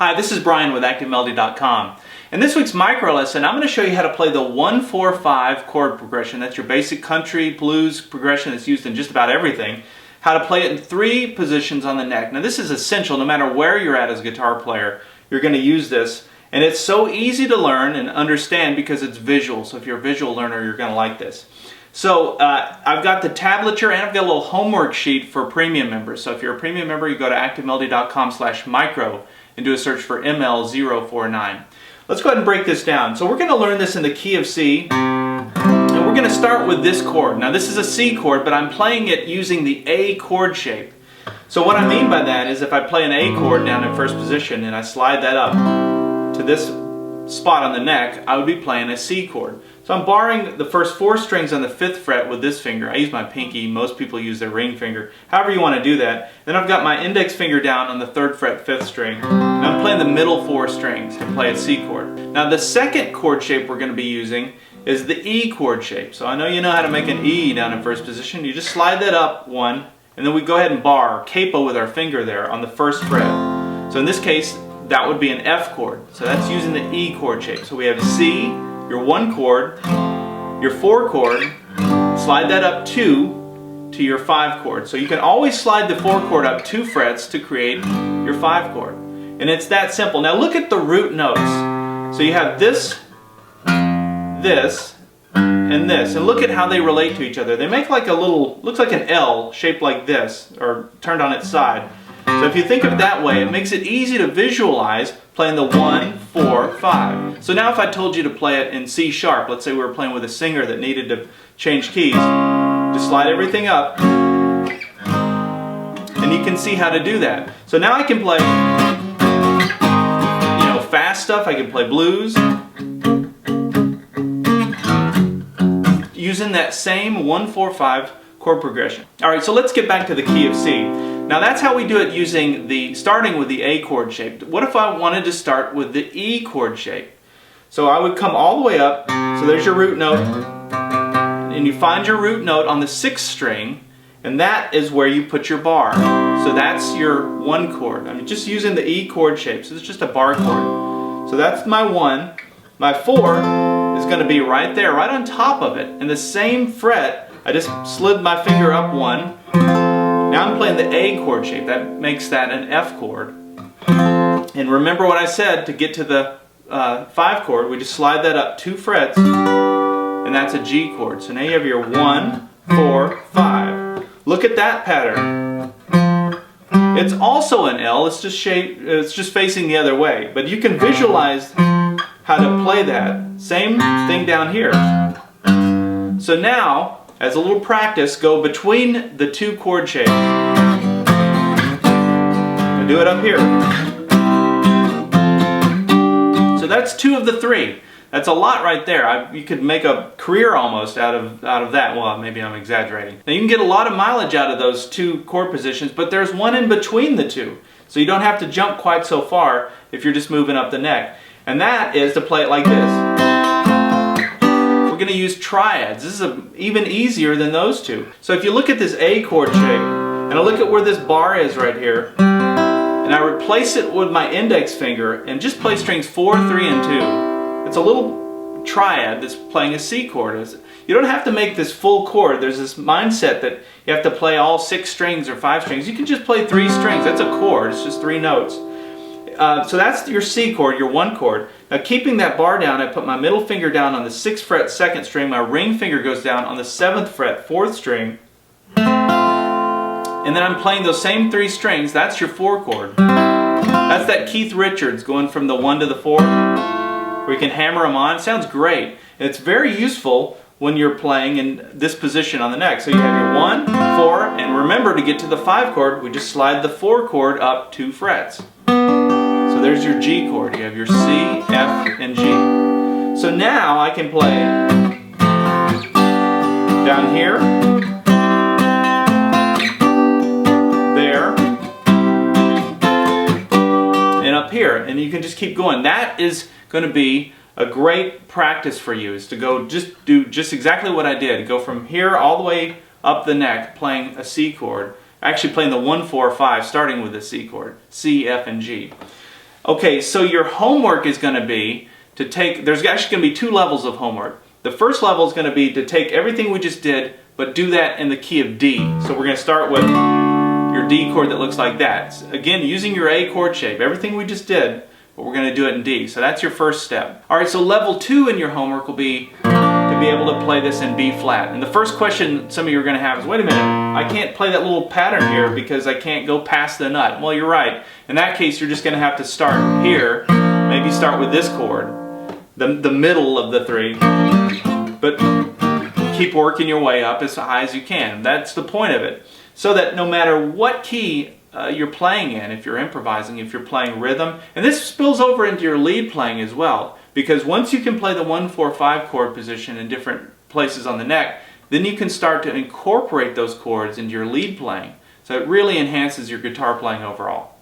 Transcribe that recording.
Hi, this is Brian with ActiveMelody.com. In this week's MicroLesson, I'm going to show you how to play the 1-4-5 chord progression. That's your basic country blues progression that's used in just about everything. How to play it in 3 positions on the neck. Now this is essential no matter where you're at as a guitar player. You're going to use this. And it's so easy to learn and understand because it's visual. So if you're a visual learner, you're going to like this. So I've got the tablature and I've got a little homework sheet for premium members. So if you're a premium member, you go to ActiveMelody.com/micro and do a search for ML049. Let's go ahead and break this down. So we're going to learn this in the key of C, and we're going to start with this chord. Now this is a C chord, but I'm playing it using the A chord shape. So what I mean by that is if I play an A chord down in first position and I slide that up to this spot on the neck, I would be playing a C chord. So I'm barring the first 4 strings on the 5th fret with this finger. I use my pinky, most people use their ring finger. However you want to do that. Then I've got my index finger down on the 3rd fret, 5th string. And I'm playing the middle 4 strings to play a C chord. Now the second chord shape we're going to be using is the E chord shape. So I know you know how to make an E down in first position. You just slide that up 1, and then we go ahead and bar, capo with our finger there on the 1st fret. So in this case, that would be an F chord. So that's using the E chord shape. So we have C, your 1 chord, your 4 chord, slide that up 2 to your 5 chord. So you can always slide the 4 chord up 2 frets to create your 5 chord. And it's that simple. Now look at the root notes. So you have this, this, and this. And look at how they relate to each other. They make like a little, looks like an L shaped like this, or turned on its side. So if you think of it that way, it makes it easy to visualize playing the 1-4-5. So now if I told you to play it in C sharp, let's say we were playing with a singer that needed to change keys, just slide everything up, and you can see how to do that. So now I can play, fast stuff. I can play blues using that same 1-4-5 chord progression. Alright, so let's get back to the key of C. Now that's how we do it using starting with the A chord shape. What if I wanted to start with the E chord shape? So I would come all the way up, so there's your root note, and you find your root note on the 6th string, and that is where you put your bar. So that's your 1 chord. I'm just using the E chord shape, so it's just a bar chord. So that's my 1. My 4 is going to be right there, right on top of it. And the same fret, I just slid my finger up 1. Now I'm playing the A chord shape. That makes that an F chord. And remember what I said, to get to the 5 chord, we just slide that up 2 frets, and that's a G chord. So now you have your 1, 4, 5. Look at that pattern. It's also an L, it's just facing the other way. But you can visualize how to play that. Same thing down here. So now, as a little practice, go between the 2 chord shapes. I'll do it up here. So that's 2 of the 3. That's a lot right there. You could make a career almost out of that. Well, maybe I'm exaggerating. Now you can get a lot of mileage out of those 2 chord positions, but there's one in between the 2. So you don't have to jump quite so far if you're just moving up the neck. And that is to play it like this. We're going to use triads. This is even easier than those 2. So if you look at this A chord shape, and I look at where this bar is right here, and I replace it with my index finger, and just play strings 4, 3, and 2. It's a little triad that's playing a C chord. You don't have to make this full chord. There's this mindset that you have to play all 6 strings or 5 strings. You can just play 3 strings. That's a chord. It's just 3 notes. So that's your C chord, your 1 chord. Now keeping that bar down, I put my middle finger down on the 6th fret, 2nd string. My ring finger goes down on the 7th fret, 4th string. And then I'm playing those same 3 strings. That's your 4 chord. That's that Keith Richards going from the 1 to the 4, where you can hammer them on. It sounds great. And it's very useful when you're playing in this position on the neck. So you have your 1, 4, and remember to get to the 5 chord, we just slide the 4 chord up 2 frets. So there's your G chord. You have your C, F, and G. So now I can play down here, there, and up here. And you can just keep going. That is going to be a great practice for you, is to do exactly what I did. Go from here all the way up the neck playing a C chord. Actually playing the 1-4-5 starting with the C chord. C, F, and G. Okay, so your homework is going to be to take, there's actually going to be two levels of homework. The first level is going to be to take everything we just did, but do that in the key of D. So we're going to start with your D chord that looks like that. Again, using your A chord shape, everything we just did, but we're going to do it in D. So that's your first step. Alright, so level 2 in your homework will be to be able to play this in B flat. And the first question some of you are going to have is, wait a minute, I can't play that little pattern here because I can't go past the nut. Well, you're right. In that case, you're just going to have to start here, maybe start with this chord, the middle of the three, but keep working your way up as high as you can. That's the point of it. So that no matter what key you're playing in, if you're improvising, if you're playing rhythm, and this spills over into your lead playing as well, because once you can play the 1-4-5 chord position in different places on the neck, then you can start to incorporate those chords into your lead playing. So it really enhances your guitar playing overall.